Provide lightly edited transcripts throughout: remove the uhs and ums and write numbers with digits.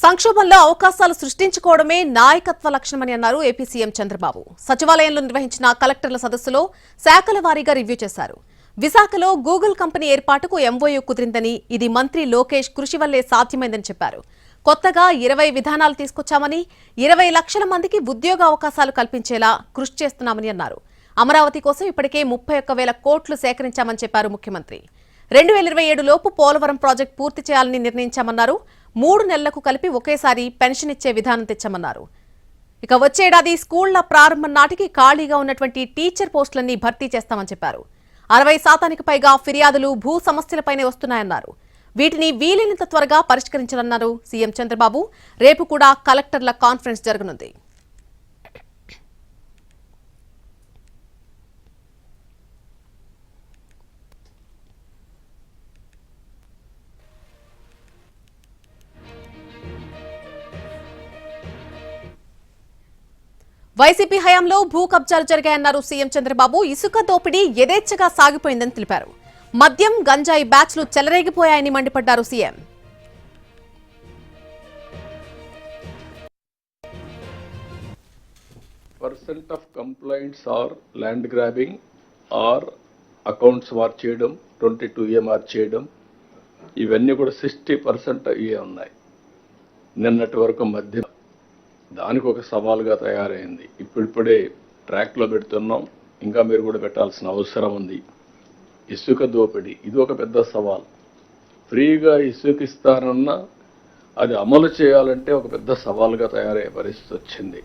సంక్షోభంలో అవకాశాలు సృష్టించుకోవడమే నాయకత్వ లక్షణమని అన్నారు ఏపీ సీఎం చంద్రబాబు. సచివాలయంలో నిర్వహించిన కలెక్టర్ల సదస్సులో శాఖల వారీగా రివ్యూ చేశారు. విశాఖలో గూగుల్ కంపెనీ ఏర్పాటుకు ఎంఓయూ కుదిరిందని, ఇది మంత్రి లోకేష్ కృషి వల్లే సాధ్యమైందని చెప్పారు. కొత్తగా 20 విధానాలు తీసుకొచ్చామని, 20 లక్షల మందికి ఉద్యోగ అవకాశాలు కల్పించేలా కృషి చేస్తున్నామని అన్నారు. అమరావతి కోసం ఇప్పటికే 31,000 కోట్లు సేకరించామని చెప్పారు ముఖ్యమంత్రి. 2027 లోపు పోలవరం ప్రాజెక్టు పూర్తి చేయాలని నిర్ణయించామన్నారు. 3 నెలలకు కలిపి ఒకేసారి పెన్షన్ ఇచ్చే విధానం తెచ్చామన్నారు. ఇక వచ్చేడాది స్కూళ్ల ప్రారంభం నాటికి ఖాళీగా ఉన్నటువంటి టీచర్ పోస్టులన్నీ భర్తీ చేస్తామని చెప్పారు. 60% పైగా ఫిర్యాదులు భూ సమస్యలపైనే వస్తున్నాయన్నారు. వీటిని వీలైనంత త్వరగా పరిష్కరించాలన్నారు సీఎం చంద్రబాబు. రేపు కూడా కలెక్టర్ల కాన్ఫరెన్స్ జరగనుంది. వైసీపీ హయాంలో భూ కబ్జాలు జరిగాయన్నారు సీఎం చంద్రబాబు. ఇసుక దోపిడీ యథేచ్ఛగా సాగిపోయిందని తెలిపారు. మద్యం, గంజాయి బ్యాచ్లు చెలరేగిపోయాయని మండిపడ్డారు CM. % Of complaints are land grabbing or accounts వార్ చేయడం, 22A మార్క్ చేయడం, ఇవన్నీ కూడా 60% ఇవే ఉన్నాయి. నిన్నటి వరకు మద్యం దానికి ఒక సవాలుగా తయారైంది. ఇప్పుడిప్పుడే ట్రాక్లో పెడుతున్నాం, ఇంకా మీరు కూడా పెట్టాల్సిన అవసరం ఉంది. ఇసుక దోపిడీ ఇది ఒక పెద్ద సవాల్. ఫ్రీగా ఇసుక ఇస్తారన్నా అది అమలు చేయాలంటే ఒక పెద్ద సవాలుగా తయారయ్యే పరిస్థితి వచ్చింది.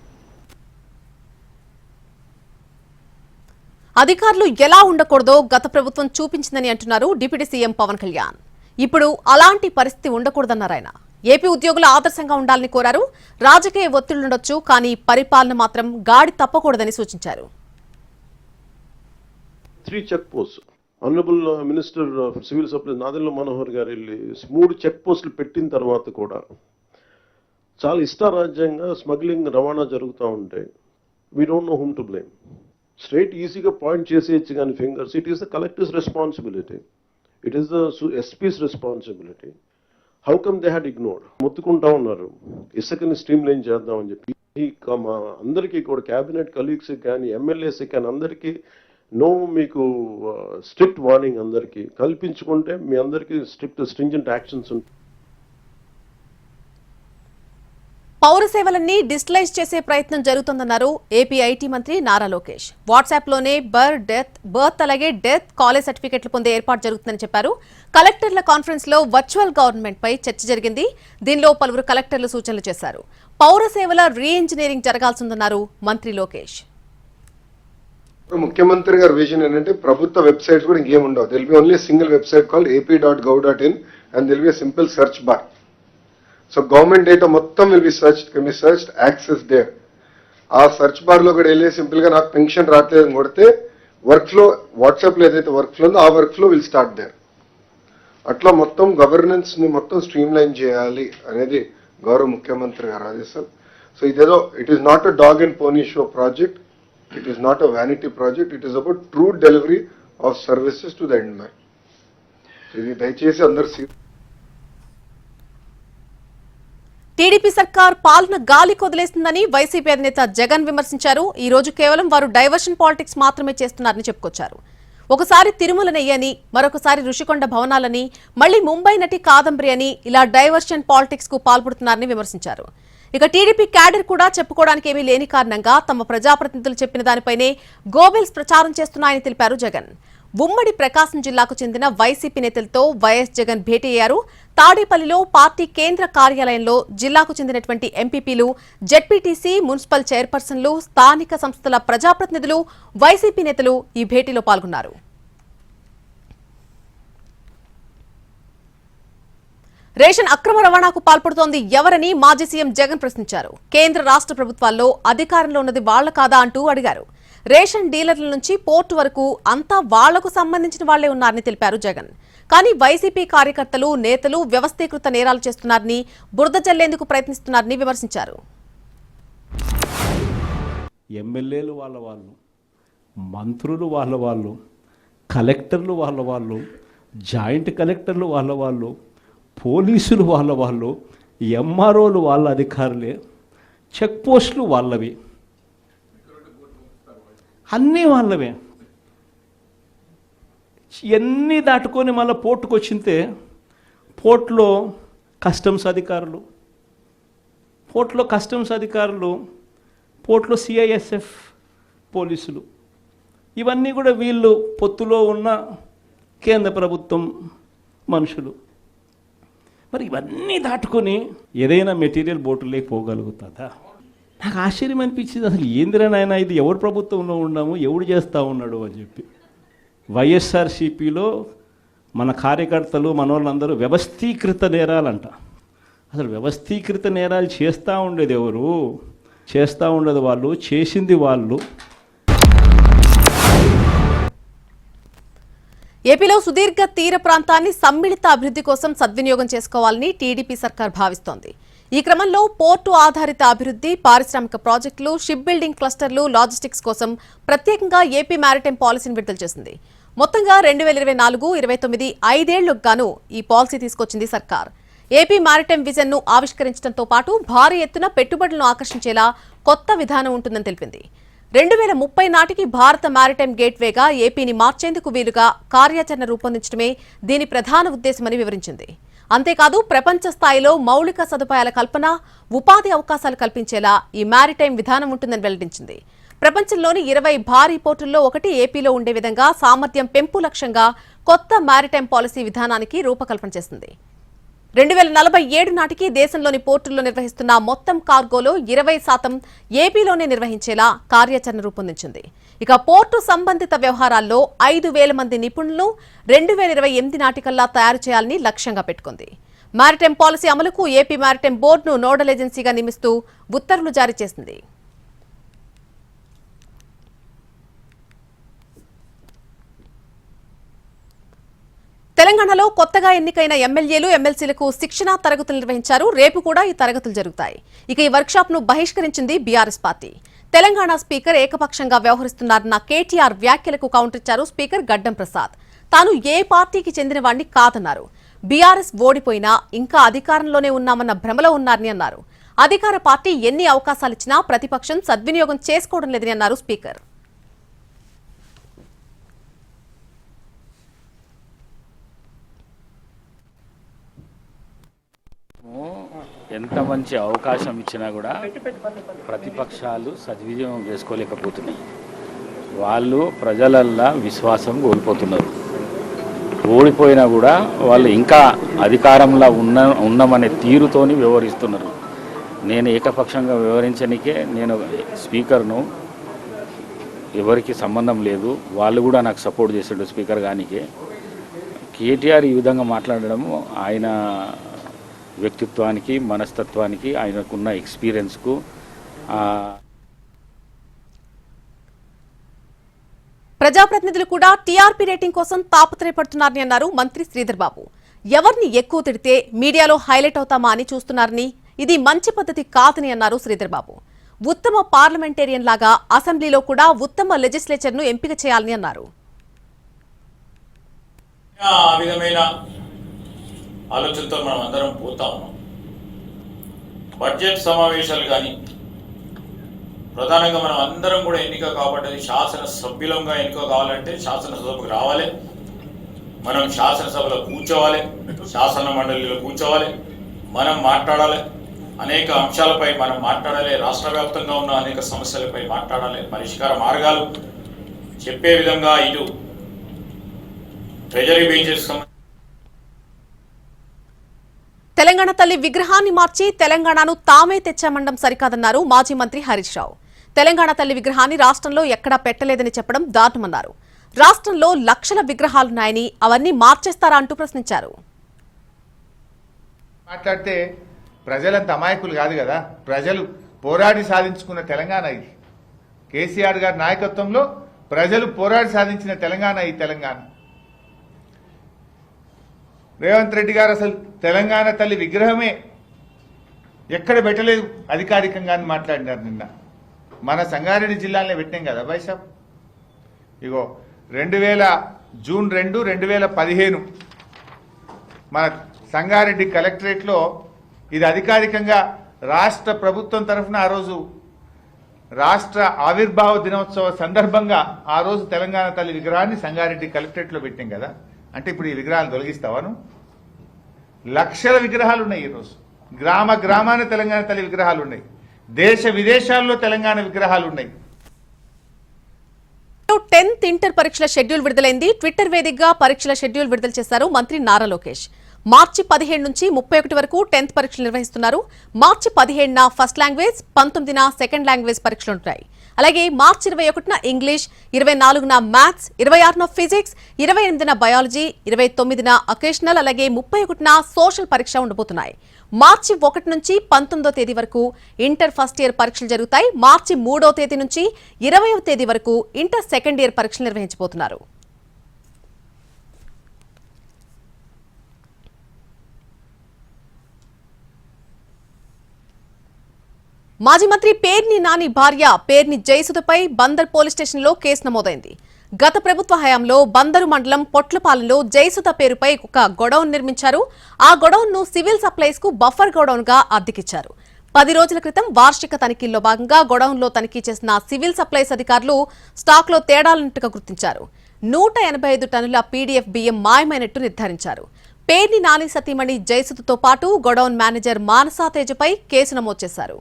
అధికారులు ఎలా ఉండకూడదో గత ప్రభుత్వం చూపించిందని అంటున్నారు డిప్యూటీ సీఎం పవన్ కళ్యాణ్. ఇప్పుడు అలాంటి పరిస్థితి ఉండకూడదన్నారు ఆయన. ఏపీ ఉద్యోగులు ఆదర్శంగా ఉండాలని కోరారు. రాజకీయ ఒత్తిళ్లుండొచ్చు, కానీ పరిపాలన మాత్రం గాడి తప్పకూడదని సూచించారు. 3 check post honourable minister of civil supplies Nadendla Manohar గారు వెళ్ళి 3 చెక్ పోస్టులు పెట్టిన తర్వాత కూడా చాలా ఇష్టారాజ్యంగా స్మగ్లింగ్ రవాణా జరుగుతూ ఉంటే we don't know whom to blame. Straight ఈజీగా పాయింట్ చేసేయచ్చు కానీ fingers, it is the collector's responsibility, it is the SP's responsibility. How come they had ignored? మొత్తుకుంటా ఉన్నారు ఇసుకని స్ట్రీమ్ లైన్ చేద్దామని చెప్పి. మా అందరికీ కూడా క్యాబినెట్ కలీగ్స్ కానీ ఎమ్మెల్యేస్ కానీ అందరికీ మీకు స్ట్రిక్ట్ వార్నింగ్ అందరికీ కల్పించుకుంటే మీ అందరికీ స్ట్రింజెంట్ యాక్షన్స్ ఉంటాయి. పౌర సేవలన్నీ డిజిటలైజ్ చేసే ప్రయత్నం జరుగుతోందన్నారు ఏపీ ఐటీ మంత్రి నారా లోకేష్. వాట్సాప్లోనే బర్త్ అలాగే డెత్ కాలేజ్ సర్టిఫికెట్లు పొందే ఏర్పాటు జరుగుతుందని చెప్పారు. కలెక్టర్ల కాన్ఫరెన్స్ లో వర్చువల్ గవర్నమెంట్ పై చర్చ జరిగింది. దీనిలో పలువురు కలెక్టర్లు సూచనలు చేశారు. పౌర సేవల రీ ఇంజనీరింగ్ జరగాల్సిందన్నారు మంత్రి లోకేష్. ముఖ్యమంత్రి గారి విజన్ ఏంటంటే ప్రభుత్వ వెబ్సైట్స్ కూడా ఇంకేం ఉండవు. There'll be only single website called ap.gov.in and there will be a simple search bar. So government data మొత్తం will be searched, can be searched, access there. ఆ సెర్చ్ బార్ లో కూడా వెళ్ళి సింపుల్ గా నాకు పెన్షన్ రావట్లేదని కొడితే వర్క్ ఫ్లో వాట్సాప్ లో ఏదైతే వర్క్ ఫ్లో ఉందో ఆ work flow will start there. అట్లా మొత్తం గవర్నెన్స్ ని మొత్తం స్ట్రీమ్ లైన్ చేయాలి అనేది గౌరవ ముఖ్యమంత్రి గారు ఆదేశాలు. సో ఇదేదో it is not a dog and pony show project, it is not a vanity project, it is about true delivery of services to the end man. ఇది దయచేసి అందరు. టీడీపీ సర్కార్ పాలన గాలి కొదిలేస్తుందని వైసీపీ అధినేత జగన్ విమర్శించారు. ఈ రోజు కేవలం వారు డైవర్షన్ పాలిటిక్స్ మాత్రమే చేస్తున్నారని చెప్పుకొచ్చారు. ఒకసారి తిరుమల నెయ్యని, మరొకసారి ఋషికొండ భవనాలని, మళ్లీ ముంబై నటి కాదంబరి అని ఇలా డైవర్షన్ పాలిటిక్స్ కు పాల్పడుతున్నారని విమర్శించారు. ఇక టీడీపీ క్యాడర్ కూడా చెప్పుకోవడానికి ఏమీ లేని కారణంగా తమ ప్రజాప్రతినిధులు చెప్పిన దానిపైనే గోబెల్స్ ప్రచారం చేస్తున్నాయని తెలిపారు జగన్. ఉమ్మడి ప్రకాశం జిల్లాకు చెందిన వైసీపీ నేతలతో వైఎస్ జగన్ భేటీ అయ్యారు. తాడేపల్లిలో పార్టీ కేంద్ర కార్యాలయంలో జిల్లాకు చెందినటువంటి ఎంపీపీలు, జెడ్పీటీసీ, మున్సిపల్ చైర్పర్సన్లు, స్థానిక సంస్థల ప్రజాప్రతినిధులు, వైసీపీ నేతలు ఈ భేటీలో పాల్గొన్నారు. రేషన్ అక్రమ రవాణాకు పాల్పడుతోంది ఎవరని మాజీ సీఎం జగన్ ప్రశ్నించారు. కేంద్ర రాష్ట్ర ప్రభుత్వాల్లో అధికారంలో ఉన్నది వాళ్ల కాదా అంటూ అడిగారు. రేషన్ డీలర్ల నుంచి పోర్టు వరకు అంతా వాళ్లకు సంబంధించిన వాళ్లే ఉన్నారని తెలిపారు జగన్. కానీ వైసీపీ కార్యకర్తలు, నేతలు వ్యవస్థీకృత నేరాలు చేస్తున్నారని, బురద జల్లేందుకు ప్రయత్నిస్తున్నారని విమర్శించారు. ఎమ్మెల్యేలు వాళ్ళు, మంత్రులు వాళ్ళు, కలెక్టర్లు వాళ్ళు, జాయింట్ కలెక్టర్లు వాళ్ళు, పోలీసులు వాళ్ళు ఎంఆర్ఓలు వాళ్ళ అధికారులే, చెక్ పోస్టులు వాళ్ళవి, అన్నీ వాళ్ళవే. ఎన్ని దాటుకొని మళ్ళీ పోర్టుకు వచ్చింతే పోర్టులో కస్టమ్స్ అధికారులు, పోర్టులో సిఐఎస్ఎఫ్ పోలీసులు, ఇవన్నీ కూడా వీళ్ళు పొత్తులో ఉన్న కేంద్ర ప్రభుత్వం మనుషులు. మరి ఇవన్నీ దాటుకొని ఏదైనా మెటీరియల్ బోటులోకి పోగలుగుతుందా? నాకు ఆశ్చర్యం అనిపించింది. అసలు ఏందిరా నాయన, ఇది ఎవరు ప్రభుత్వంలో ఉన్నాము, ఎవడు చేస్తూ ఉన్నాడు అని చెప్పి. వైఎస్ఆర్సీపీలో మన కార్యకర్తలు మనోళ్ళందరూ వ్యవస్థీకృత నేరాలంట. అసలు వ్యవస్థీకృత నేరాలు చేస్తూ ఉండేది ఎవరు? చేస్తూ ఉండేది వాళ్ళు, చేసింది వాళ్ళు. ఏపీలో సుదీర్ఘ తీర ప్రాంతాన్ని సమ్మిళిత అభివృద్ధి కోసం సద్వినియోగం చేసుకోవాలని టీడీపీ సర్కార్ భావిస్తోంది. ఈ క్రమంలో పోర్టు ఆధారిత అభివృద్ధి, పారిశ్రామిక ప్రాజెక్టులు, షిప్ బిల్డింగ్ క్లస్టర్లు, లాజిస్టిక్స్ కోసం ప్రత్యేకంగా ఏపీ మ్యారిటైమ్ పాలసీని విడుదల చేసింది. మొత్తంగా 2024-29 ఐదేళ్లకు గాను ఈ పాలసీ తీసుకొచ్చింది సర్కార్. ఏపీ మ్యారిటైమ్ విజన్ ను ఆవిష్కరించడంతో పాటు భారీ ఎత్తున పెట్టుబడులను ఆకర్షించేలా కొత్త విధానం ఉంటుందని తెలిపింది. 2030 నాటికి భారత మ్యారిటైమ్ గేట్వేగా ఏపీని మార్చేందుకు వీలుగా కార్యాచరణ రూపొందించడమే దీని ప్రధాన ఉద్దేశమని వివరించింది. అంతేకాదు ప్రపంచ స్థాయిలో మౌలిక సదుపాయాల కల్పన, ఉపాధి అవకాశాలు కల్పించేలా ఈ మ్యారిటైమ్ విధానం ఉంటుందని వెల్లడించింది. ప్రపంచంలోని 20 భారీ పోర్టుల్లో ఒకటి ఏపీలో ఉండే విధంగా సామర్థ్యం పెంపు లక్ష్యంగా కొత్త మ్యారిటైమ్ పాలసీ విధానానికి రూపకల్పన చేసింది. 2047 నాటికి దేశంలోని పోర్టుల్లో నిర్వహిస్తున్న మొత్తం కార్గోలో 20% ఏపీలోనే నిర్వహించేలా కార్యాచరణ రూపొందించింది. ఇక పోర్టు సంబంధిత వ్యవహారాల్లో 5,000 మంది నిపుణులను 2028 నాటికల్లా తయారు చేయాలని లక్ష్యంగా పెట్టుకుంది. మ్యారిటైమ్ పాలసీ అమలుకు ఏపీ మ్యారిటైమ్ బోర్డును నోడల్ ఏజెన్సీగా నియమిస్తూ ఉత్తర్వులు జారీ చేసింది. తెలంగాణలో కొత్తగా ఎన్నికైన ఎమ్మెల్యేలు, ఎమ్మెల్సీలకు శిక్షణా తరగతులు నిర్వహించారు. రేపు కూడా ఈ తరగతులు జరుగుతాయి. ఇక ఈ వర్క్షాప్ ను బహిష్కరించింది బీఆర్ఎస్ పార్టీ. తెలంగాణ స్పీకర్ ఏకపక్షంగా వ్యవహరిస్తున్నారన్న కేటీఆర్ వ్యాఖ్యలకు కౌంటర్ ఇచ్చారు స్పీకర్ గడ్డం ప్రసాద్. తాను ఏ పార్టీకి చెందిన వాడిని కాదన్నారు. బీఆర్ఎస్ ఓడిపోయినా ఇంకా అధికారంలోనే ఉన్నామన్న భ్రమలో ఉన్నారని అన్నారు. అధికార పార్టీ ఎన్ని అవకాశాలిచ్చినా ప్రతిపక్షం సద్వినియోగం చేసుకోవడం లేదని అన్నారు స్పీకర్. ఎంత మంచి అవకాశం ఇచ్చినా కూడా ప్రతిపక్షాలు సద్వినియోగం చేసుకోలేకపోతున్నాయి. వాళ్ళు ప్రజలల్లా విశ్వాసం కోల్పోతున్నారు. ఓడిపోయినా కూడా వాళ్ళు ఇంకా అధికారంలో ఉన్నామనే తీరుతోని వ్యవహరిస్తున్నారు. నేను ఏకపక్షంగా వ్యవహరించనికే నేను స్పీకర్ను, ఎవరికి సంబంధం లేదు, వాళ్ళు కూడా నాకు సపోర్ట్ చేసాడు స్పీకర్ గానికే. కేటీఆర్ ఈ విధంగా మాట్లాడడము ఆయన వ్యక్తిత్వానికి, మనస్తత్వానికి, ఆయనకున్న ఎక్స్పీరియన్స్కు ప్రజాప్రతినిధులు కూడా టీఆర్పీ రేటింగ్ కోసం తాపత్రయపడుతున్నారని అన్నారు మంత్రి శ్రీధర్ బాబు. ఎవరిని ఎక్కువ తిడితే మీడియాలో హైలైట్ అవుతామా అని చూస్తున్నారని, ఇది మంచి పద్ధతి కాదని అన్నారు శ్రీధర్ బాబు. ఉత్తమ పార్లమెంటేరియన్ లాగా అసెంబ్లీలో కూడా ఉత్తమ లెజిస్లేచర్ ను ఎంపిక చేయాలని అన్నారు. ఆలోచనతో మనం అందరం పోతా ఉన్నాం. బడ్జెట్ సమావేశాలు కానీ ప్రధానంగా మనం అందరం కూడా ఎన్నిక కాబట్టి శాసనసభ్యులంగా ఎన్నిక కావాలంటే శాసనసభకు రావాలి, మనం శాసనసభలో కూర్చోవాలి, శాసన మండలిలో కూర్చోవాలి, మనం మాట్లాడాలి, అనేక అంశాలపై మనం మాట్లాడాలి, రాష్ట్ర వ్యాప్తంగా ఉన్న అనేక సమస్యలపై మాట్లాడాలి, పరిష్కార మార్గాలు చెప్పే విధంగా ఇటు ట్రెజరీ బెంచెస్ తెలంగాణ తల్లి విగ్రహాన్ని మార్చి తెలంగాణను తామే తెచ్చామండం సరికాదన్నారు మాజీ మంత్రి హరీష్ రావు. తెలంగాణ తల్లి విగ్రహాన్ని రాష్ట్రంలో ఎక్కడా పెట్టలేదని చెప్పడం దారుణమన్నారు. రాష్ట్రంలో లక్షల విగ్రహాలున్నాయని అవన్నీ మార్చేస్తారా అంటూ ప్రశ్నించారు. మాట్లాడితే ప్రజలంత అమాయకులు కాదు కదా, ప్రజలు పోరాడి సాధించుకున్న తెలంగాణ ఇది. కేసీఆర్ గారి నాయకత్వంలో ప్రజలు పోరాడి సాధించిన తెలంగాణ ఈ తెలంగాణ. రేవంత్ రెడ్డి గారు అసలు తెలంగాణ తల్లి విగ్రహమే ఎక్కడ పెట్టలేదు అధికారికంగా అని మాట్లాడినారు. నిన్న మన సంగారెడ్డి జిల్లాలో పెట్టాం కదా బైసాబ్. ఇగో జూన్ 2, 2015 మన సంగారెడ్డి కలెక్టరేట్లో ఇది అధికారికంగా రాష్ట్ర ప్రభుత్వం తరఫున ఆ రోజు రాష్ట్ర ఆవిర్భావ దినోత్సవ సందర్భంగా ఆ రోజు తెలంగాణ తల్లి విగ్రహాన్ని సంగారెడ్డి కలెక్టరేట్లో పెట్టాం కదా. అంటే ఇప్పుడు ఈ విగ్రహాలు తొలగిస్తావాను? లక్షల విగ్రహాలు ఉన్నాయి ఈరోజు. గ్రామ గ్రామాన తెలంగాణ తల్లి విగ్రహాలు ఉన్నాయి. దేశ విదేశాల్లో తెలంగాణ విగ్రహాలు ఉన్నాయి. 10th ఇంటర్ పరీక్షల షెడ్యూల్ విడుదలైంది. ట్విట్టర్ వేదికగా పరీక్షల షెడ్యూల్ విడుదల చేశారు మంత్రి నారా లోకేష్. మార్చి 17 నుంచి 31 వరకు 10th పరీక్షలు నిర్వహిస్తున్నారు. మార్చి 17న ఫస్ట్ లాంగ్వేజ్, 19న సెకండ్ లాంగ్వేజ్ పరీక్షలు ఉంటాయి. అలాగే మార్చి 21న ఇంగ్లీష్, 24న మ్యాథ్స్, 26న ఫిజిక్స్, 28న బయాలజీ, 29న అకేషనల్, అలాగే 31న సోషల్ పరీక్ష ఉండబోతున్నాయి. మార్చి 1 నుంచి 19వ తేదీ వరకు ఇంటర్ ఫస్ట్ ఇయర్ పరీక్షలు జరుగుతాయి. మార్చి 3వ తేదీ నుంచి 20వ తేదీ వరకు ఇంటర్ సెకండ్ ఇయర్ పరీక్షలు నిర్వహించబోతున్నారు. మాజీ మంత్రి పేర్ని నాని భార్య పేర్ని జయసుధపై బందర్ పోలీస్ స్టేషన్లో కేసు నమోదైంది. గత ప్రభుత్వ హయాంలో బందరు మండలం పొట్లపాలెంలో జయసుధ పేరుపై ఒక గొడౌన్ నిర్మించారు. ఆ గొడౌన్ ను సివిల్ సప్లైస్ కు బఫర్ గొడౌన్ గా అద్దెకిచ్చారు. 10 రోజుల క్రితం వార్షిక తనిఖీల్లో భాగంగా గొడౌన్ లో తనిఖీ చేసిన సివిల్ సప్లైస్ అధికారులు స్టాక్ లో తేడాలున్నట్టుగా గుర్తించారు. 185 టన్నుల పీడీఎఫ్ బియ్యం మాయమైనట్టు నిర్ధారించారు. పేర్ని నాని సతీమణి జయసుధతో పాటు గొడౌన్ మేనేజర్ మానసా తేజపై కేసు నమోదు చేశారు.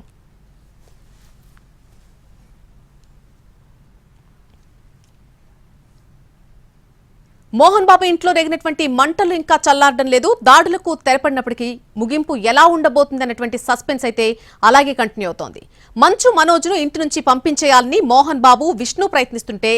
మోహన్ బాబు ఇంట్లో రేగినటువంటి మంటలు ఇంకా చల్లారడం లేదు. దాడులకు తెరపడినప్పటికీ ముగింపు ఎలా ఉండబోతుందన్నటువంటి సస్పెన్స్ అయితే అలాగే కంటిన్యూ అవుతోంది. మంచు మనోజ్ను ఇంటి నుంచి పంపించేయాలని మోహన్ బాబు, విష్ణు ప్రయత్నిస్తుంటే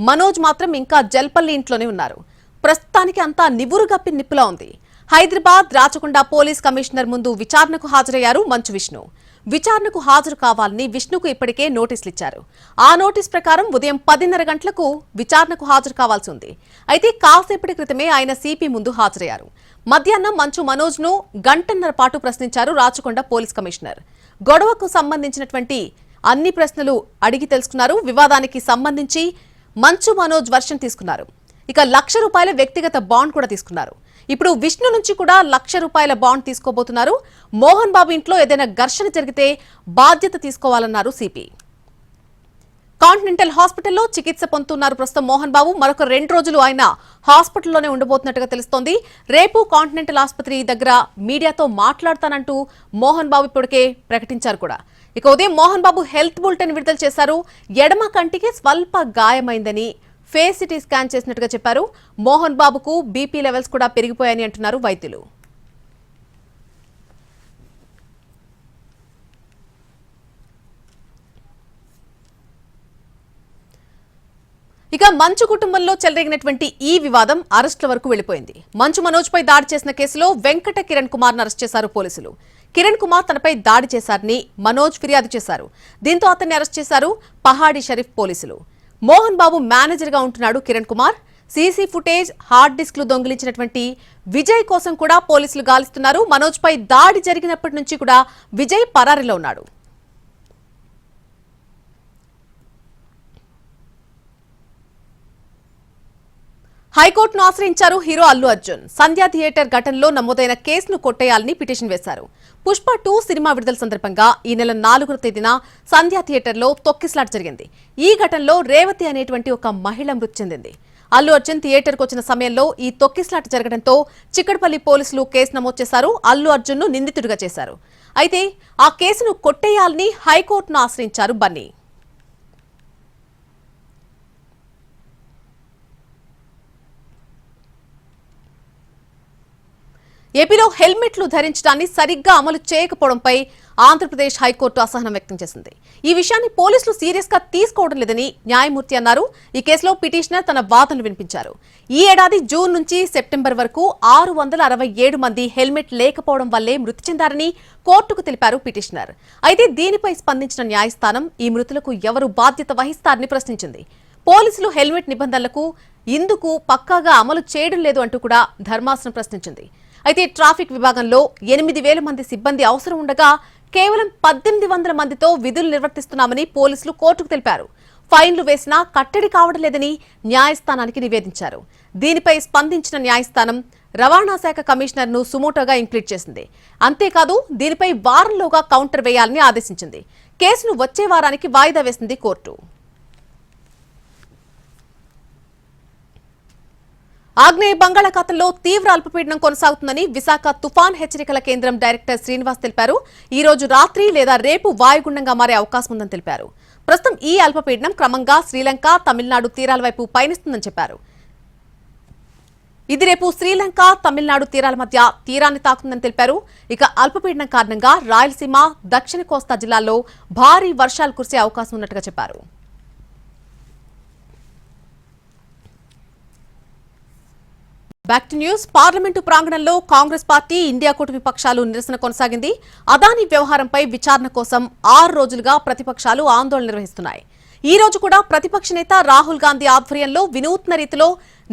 మనోజ్ మాత్రం ఇంకా జల్పల్లి ఇంట్లోనే ఉన్నారు. ప్రస్తుతానికి అంతా నివురుగప్పి నిప్పులా ఉంది. హైదరాబాద్ రాచకొండ పోలీస్ కమిషనర్ ముందు విచారణకు హాజరయ్యారు మంచు విష్ణు. విచారణకు హాజరు కావాలని విష్ణుకు ఇప్పటికే నోటీసులు ఇచ్చారు. ఆ నోటీస్ ప్రకారం ఉదయం 10:30 గంటలకు విచారణకు హాజరు కావాల్సి ఉంది. అయితే కాసేపటి క్రితమే ఆయన సిపి ముందు హాజరయ్యారు. మధ్యాహ్నం మంచు మనోజ్ ను గంటన్నర పాటు ప్రశ్నించారు రాచకొండ పోలీస్ కమిషనర్. గొడవకు సంబంధించినటువంటి అన్ని ప్రశ్నలు అడిగి తెలుసుకున్నారు. వివాదానికి సంబంధించి మంచు మనోజ్ వర్షన్ తీసుకున్నారు. ఇక ₹1,00,000 వ్యక్తిగత బాండ్ కూడా తీసుకున్నారు. ఇప్పుడు విష్ణు నుంచి కూడా ₹1,00,000 బాండ్ తీసుకోబోతున్నారు. మోహన్ బాబు ఇంట్లో ఏదైనా ఘర్షణ జరిగితే బాధ్యత తీసుకోవాలన్నారు సిపి. కాంటినెంటల్ హాస్పిటల్లో చికిత్స పొందుతున్నారు ప్రస్తుతం మోహన్ బాబు. మరొక 2 రోజులు ఆయన హాస్పిటల్లోనే ఉండబోతున్నట్టుగా తెలుస్తోంది. రేపు కాంటినెంటల్ ఆసుపత్రి దగ్గర మీడియాతో మాట్లాడతానంటూ మోహన్ బాబు ఇప్పటికే ప్రకటించారు కూడా. ఇక ఉదయం మోహన్ బాబు హెల్త్ బులెటిన్ విడుదల చేశారు. ఎడమ కంటికి స్వల్ప గాయమైందని ఫేస్ సిటీ స్కాన్ చేసినట్టుగా చెప్పారు. మోహన్ బాబుకు బీపీ లెవెల్స్ కూడా పెరిగిపోయాయని అంటున్నారు వైద్యులు. ఇక మంచు కుటుంబంలో చెలరేగినటువంటి ఈ వివాదం అరెస్టుల వరకు వెళ్లిపోయింది. మంచు మనోజ్ పై దాడి చేసిన కేసులో వెంకట కిరణ్ కుమార్ ను అరెస్ట్ చేశారు పోలీసులు. కిరణ్ కుమార్ తనపై దాడి చేశారని మనోజ్ ఫిర్యాదు చేశారు. దీంతో అతన్ని అరెస్ట్ చేశారు పహాడి షరీఫ్ పోలీసులు. మోహన్ బాబు మేనేజర్ గా ఉంటున్నాడు Kiran Kumar. CC footage, hard డిస్క్లు దొంగిలించినటువంటి విజయ్ కోసం కూడా పోలీసులు గాలిస్తున్నారు. మనోజ్ పై దాడి జరిగినప్పటి నుంచి కూడా విజయ్ పరారీలో ఉన్నాడు. హైకోర్టును ఆశ్రయించారు హీరో అల్లు అర్జున్. సంధ్యా థియేటర్ ఘటనలో నమోదైన కేసును కొట్టేయాలని పిటిషన్ వేశారు. పుష్ప 2 సినిమా విడుదల సందర్భంగా ఈ నెల 4వ తేదీన సంధ్యా థియేటర్లో తొక్కిసలాట జరిగింది. ఈ ఘటనలో రేవతి అనేటువంటి ఒక మహిళ మృతి చెందింది. అల్లు అర్జున్ థియేటర్కు వచ్చిన సమయంలో ఈ తొక్కిసలాట జరగడంతో చిక్కడపల్లి పోలీసులు కేసు నమోదు చేశారు. అల్లు అర్జున్ను నిందితుడిగా చేశారు. అయితే ఆ కేసును కొట్టేయాలని హైకోర్టును ఆశ్రయించారు బన్నీ. ఏపీలో హెల్మెట్లు ధరించడాన్ని సరిగ్గా అమలు చేయకపోవడంపై ఆంధ్రప్రదేశ్ హైకోర్టు అసహనం వ్యక్తం చేసింది. ఈ విషయాన్ని పోలీసులు సీరియస్ గా తీసుకోవడం లేదని న్యాయమూర్తి అన్నారు. ఈ కేసులో పిటిషనర్ తన వాదనలు వినిపించారు. ఈ ఏడాది జూన్ నుంచి సెప్టెంబర్ వరకు 667 మంది హెల్మెట్ లేకపోవడం వల్లే మృతి చెందారని కోర్టుకు తెలిపారు పిటిషనర్. అయితే దీనిపై స్పందించిన న్యాయస్థానం ఈ మృతులకు ఎవరు బాధ్యత వహిస్తారని ప్రశ్నించింది. పోలీసులు హెల్మెట్ నిబంధనలకు ఇందుకు పక్కాగా అమలు చేయడం లేదు అంటూ కూడా ధర్మాసనం ప్రశ్నించింది. అయితే ట్రాఫిక్ విభాగంలో 8,000 మంది సిబ్బంది అవసరం ఉండగా కేవలం 1,800 మందితో విధులు నిర్వర్తిస్తున్నామని పోలీసులు కోర్టుకు తెలిపారు. ఫైన్లు వేసినా కట్టడి కావడం లేదని న్యాయస్థానానికి నివేదించారు. దీనిపై స్పందించిన న్యాయస్థానం రవాణా శాఖ కమిషనర్ను సుమోటోగా ఇంప్లీట్ చేసింది. అంతేకాదు దీనిపై వారంలోగా కౌంటర్ వేయాలని ఆదేశించింది. కేసును వచ్చే వారానికి వాయిదా వేసింది కోర్టు. ఆగ్నేయ బంగాళాఖాతంలో తీవ్ర అల్పపీడనం కొనసాగుతుందని విశాఖ తుఫాన్ హెచ్చరికల కేంద్రం డైరెక్టర్ శ్రీనివాస్ తెలిపారు. ఈ రోజు రాత్రి లేదా రేపు వాయుగుండంగా మారే అవకాశం ఉందని తెలిపారు. ప్రస్తుతం ఈ అల్పపీడనం క్రమంగా శ్రీలంక, తమిళనాడు తీరాల వైపు పయనిస్తుందని చెప్పారు. ఇది రేపు శ్రీలంక, తమిళనాడు తీరాల మధ్య తీరాన్ని తాకుతుందని తెలిపారు. ఇక అల్పపీడనం కారణంగా రాయలసీమ, దక్షిణ కోస్తా జిల్లాల్లో భారీ వర్షాలు కురిసే అవకాశం ఉన్నట్టుగా చెప్పారు. Back to news. పార్లమెంటు ప్రాంగణంలో కాంగ్రెస్ పార్టీ, ఇండియా కూటమి పక్షాలు నిరసన కొనసాగింది. అదానీ వ్యవహారంపై విచారణ కోసం 6 రోజులుగా ప్రతిపక్షాలు ఆందోళన నిర్వహిస్తున్నాయి. ఈ రోజు కూడా ప్రతిపక్ష నేత రాహుల్ గాంధీ ఆధ్వర్యంలో వినూత్న రీతిలో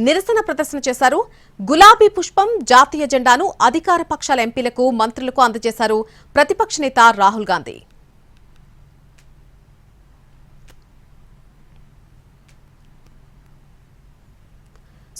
నిరసన ప్రదర్శన చేశారు. గులాబీ పుష్పం, జాతీయ జెండాను అధికార పక్షాల ఎంపీలకు, మంత్రులకు అందజేశారు ప్రతిపక్ష నేత రాహుల్ గాంధీ.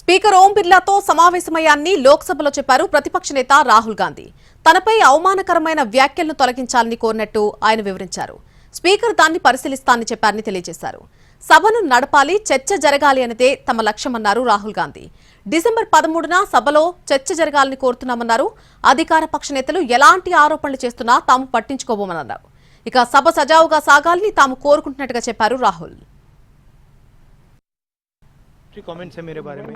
స్పీకర్ ఓం బిర్లాతో సమావేశమయ్యాన్ని లోక్సభలో చెప్పారు ప్రతిపక్ష నేత రాహుల్ గాంధీ. తనపై అవమానకరమైన వ్యాఖ్యలను తొలగించాలని కోరినట్టు ఆయన వివరించారు. స్పీకర్ దాన్ని పరిశీలిస్తానని చెప్పారని తెలియజేశారు. సభను నడపాలి, చర్చ జరగాలి అనేదే తమ లక్ష్యమన్నారు రాహుల్ గాంధీ. డిసెంబర్ 13న సభలో చర్చ జరగాలని కోరుతున్నామన్నారు. అధికార పక్ష నేతలు ఎలాంటి ఆరోపణలు చేస్తున్నా తాము పట్టించుకోబోమన్నారు. ఇక సభ సజావుగా సాగాలని తాము కోరుకుంటున్నట్టుగా చెప్పారు రాహుల్. कमेंट्स है मेरे बारे में,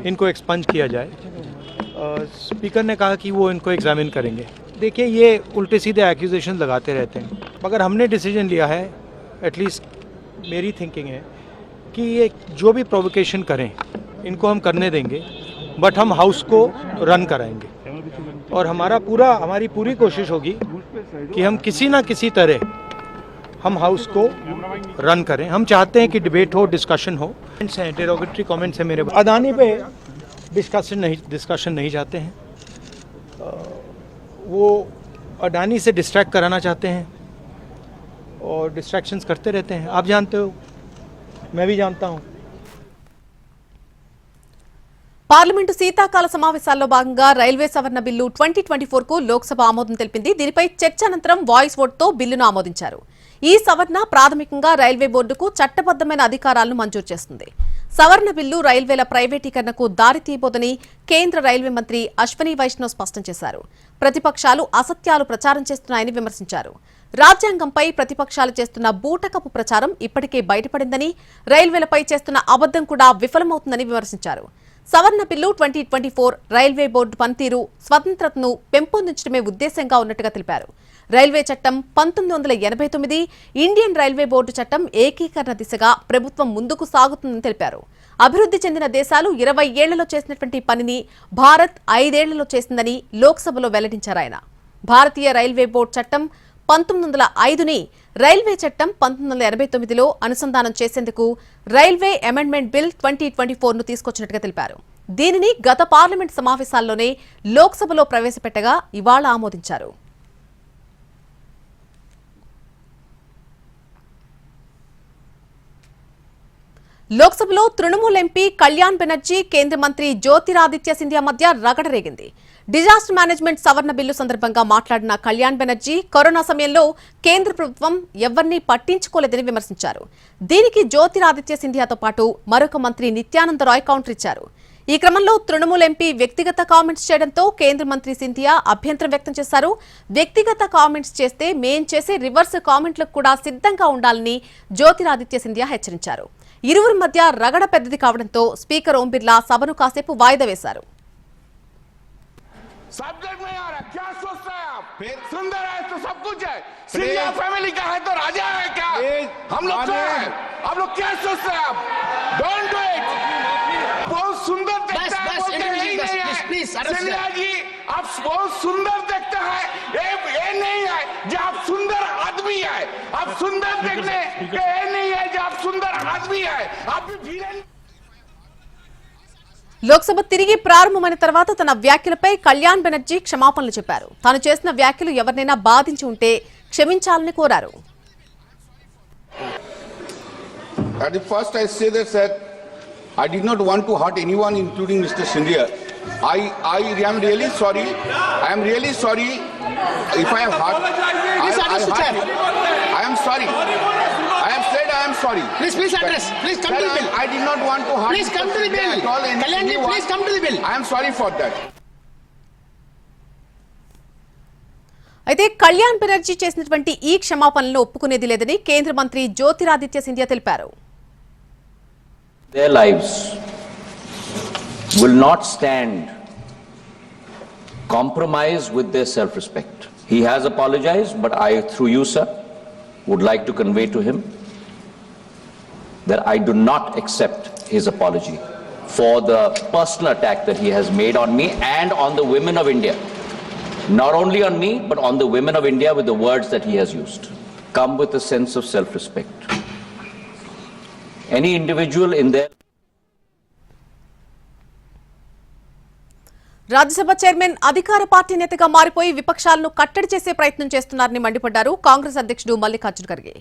इनको एक्सपंज किया जाए. स्पीकर ने कहा कि वो इनको एग्जामिन करेंगे. देखिए, ये उल्टे सीधे एक्यूजेशन लगाते रहते हैं, मगर हमने डिसीजन लिया है, एटलीस्ट मेरी थिंकिंग है कि ये जो भी प्रोवोकेशन करें इनको हम करने देंगे, बट हम हाउस को रन कराएंगे और हमारी पूरी कोशिश होगी कि हम किसी ना किसी तरह हम हाउस को रन करें. हम चाहते हैं कि डिबेट हो, डिस्कशन हो. डेरोगेटरी कमेंट्स है मेरे. अदानी पे डिस्कशन नहीं चाहते हैं. वो अडानी से डिस्ट्रैक्ट कराना चाहते हैं और डिस्ट्रैक्शंस करते रहते हैं. आप जानते हो, मैं भी जानता हूँ. పార్లమెంటు శీతాకాల సమావేశాల్లో భాగంగా రైల్వే సవరణ బిల్లు 2024కు లోక్సభ ఆమోదం తెలిపింది. దీనిపై చర్చ అనంతరం వాయిస్ ఓట్తో బిల్లును ఆమోదించారు. ఈ సవరణ ప్రాథమికంగా రైల్వే బోర్డుకు చట్టబద్దమైన అధికారాలను మంజూరు చేస్తుంది. సవరణ బిల్లు రైల్వేల ప్రైవేటీకరణకు దారి తీయబోదని కేంద్ర రైల్వే మంత్రి అశ్వనీ వైష్ణవ్ స్పష్టం చేశారు. ప్రతిపక్షాలు అసత్యాలు ప్రచారం చేస్తున్నాయని విమర్శించారు. రాజ్యాంగంపై ప్రతిపక్షాలు చేస్తున్న బూటకపు ప్రచారం ఇప్పటికే బయటపడిందని, రైల్వేలపై చేస్తున్న అబద్దం కూడా విఫలమవుతుందని విమర్శించారు. సవరణ బిల్లు 2024 రైల్వే బోర్డు పనితీరు, స్వతంత్రతను పెంపొందించడమే ఉద్దేశంగా ఉన్నట్టుగా తెలిపారు. రైల్వే చట్టం 1989, ఇండియన్ రైల్వే బోర్డు చట్టం ఏకీకరణ దిశగా ప్రభుత్వం ముందుకు సాగుతుందని తెలిపారు. అభివృద్ధి చెందిన దేశాలు 20 ఏళ్లలో చేసినటువంటి పనిని భారత్ 5 ఏళ్లలో చేసిందని లోక్సభలో వెల్లడించారు ఆయన. భారతీయ రైల్వే బోర్డు చట్టం 1905ని రైల్వే చట్టం 1989లో అనుసంధానం చేసేందుకు రైల్వే అమెండ్మెంట్ బిల్ 2024ను తీసుకొచ్చినట్టుగా తెలిపారు. దీనిని గత పార్లమెంట్ సమావేశాల్లోనే లోక్సభలో ప్రవేశపెట్టగా ఇవాళ ఆమోదించారు. లోక్సభలో తృణమూల్ ఎంపీ కళ్యాణ్ బెనర్జీ, కేంద్ర మంత్రి జ్యోతిరాదిత్య సింధియా మధ్య రగడ రేగింది. డిజాస్టర్ మేనేజ్మెంట్ సవరణ బిల్లు సందర్భంగా మాట్లాడిన కళ్యాణ్ బెనర్జీ కరోనా సమయంలో కేంద్ర ప్రభుత్వం ఎవరినీ పట్టించుకోలేదని విమర్శించారు. దీనికి జ్యోతిరాదిత్య సింధియాతో పాటు మరొక మంత్రి నిత్యానంద రాయ్ కౌంటర్ ఇచ్చారు. ఈ క్రమంలో తృణమూల్ ఎంపీ వ్యక్తిగత కామెంట్స్ చేయడంతో కేంద్ర మంత్రి సింధియా అభ్యంతరం వ్యక్తం చేశారు. వ్యక్తిగత కామెంట్స్ చేస్తే మేం చేసే రివర్స్ కామెంట్లకు కూడా సిద్ధంగా ఉండాలని జ్యోతిరాదిత్య సింధియా హెచ్చరించారు. ఇరువురి మధ్య రగడ పెద్దది కావడంతో స్పీకర్ ఓం బిర్లా సభను కాసేపు వాయిదా వేశారు. सब्जेक्ट में आ रहा है, क्या सोचते हैं आप? सुंदर है तो सब कुछ है, सिंधिया फैमिली का है तो राजा है क्या? हम लोग क्या है? आप लोग क्या सोचते हैं आप? Don't do it. बहुत सुंदर देखता है बोलते हैं नहीं है. सिंधिया जी आप बहुत सुंदर देखते हैं, ये नहीं है जो आप सुंदर आदमी है. आप सुंदर देखने ये नहीं है जो आप सुंदर आदमी है. आप भी वीरन. లోక్సభ తిరిగి ప్రారంభమైన తర్వాత తన వ్యాఖ్యలపై కళ్యాణ్ బెనర్జీ క్షమాపణలు చెప్పారు. తాను చేసిన వ్యాఖ్యలు ఎవరినైనా బాధించి ఉంటే క్షమించాలని కోరారు. At the first I say that I did not want to hurt anyone, including Mr. Scindia. I am really sorry. I am really sorry if I have hurt. I am sorry. I have said I am sorry. Please address. Please come to the bill. I did not want to hurt. Please come to the bill. Kalyanji, please come to the bill. I am sorry for that. అయితే కళ్యాణ్ బెనర్జీ చేసినటువంటి ఈ క్షమాపణలను ఒప్పుకునేది లేదని కేంద్ర మంత్రి జ్యోతిరాదిత్య సింధియా తెలిపారు. Their lives will not stand compromised with their self-respect. He has apologized, but I, through you, sir, would like to convey to him that I do not accept his apology for the personal attack that he has made on me and on the women of India. Not only on me, but on the women of India with the words that he has used. Come with a sense of self-respect. Any individual in their Rajya Sabha chairman అధికార party నేతగా మారిపోయి విపక్షాలను కట్టడి చేసే ప్రయత్నం చేస్తున్నారని మండిపడ్డారు కాంగ్రెస్ అధ్యక్షుడు మల్లికార్జున ఖర్గే.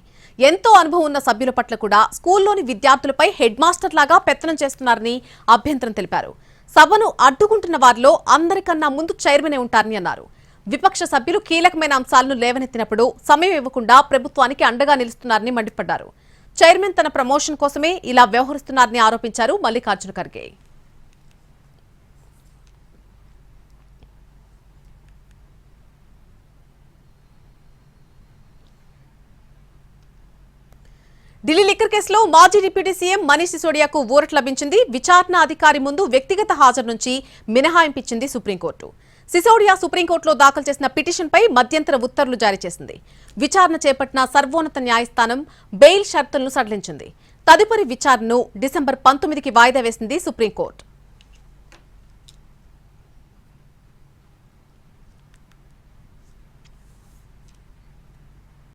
ఎంతో అనుభవం ఉన్న సభ్యుల పట్ల కూడా స్కూల్లోని విద్యార్థులపై హెడ్ మాస్టర్ లాగా పెత్తనం చేస్తున్నారని అభ్యంతరం తెలిపారు. సభను అడ్డుకుంటున్న వారిలో అందరికన్నా ముందు చైర్మనే ఉంటారని అన్నారు. విపక్ష సభ్యులు కీలకమైన అంశాలను లేవనెత్తినప్పుడు సమయం ఇవ్వకుండా ప్రభుత్వానికి అండగా నిలుస్తున్నారని మండిపడ్డారు. చైర్మన్ తన ప్రమోషన్ కోసమే ఇలా వ్యవహరిస్తున్నారని ఆరోపించారు మల్లికార్జున ఖర్గే. ఢిల్లీ లిక్కర్ కేసులో మాజీ డిప్యూటీ సీఎం మనీష్ సిసోడియాకు ఊరట లభించింది. విచారణ అధికారి ముందు వ్యక్తిగత హాజరు నుంచి మినహాయింపించింది సుప్రీంకోర్టు. సిసోడియా సుప్రీంకోర్టులో దాఖలు చేసిన పిటిషన్పై మధ్యంతర ఉత్తర్వులు జారీ చేసింది. విచారణ చేపట్టిన సర్వోన్నత న్యాయస్థానం బెయిల్ షరతులను సడలించింది. తదుపరి విచారణను డిసెంబర్ 19కి వాయిదా వేసింది సుప్రీంకోర్టు.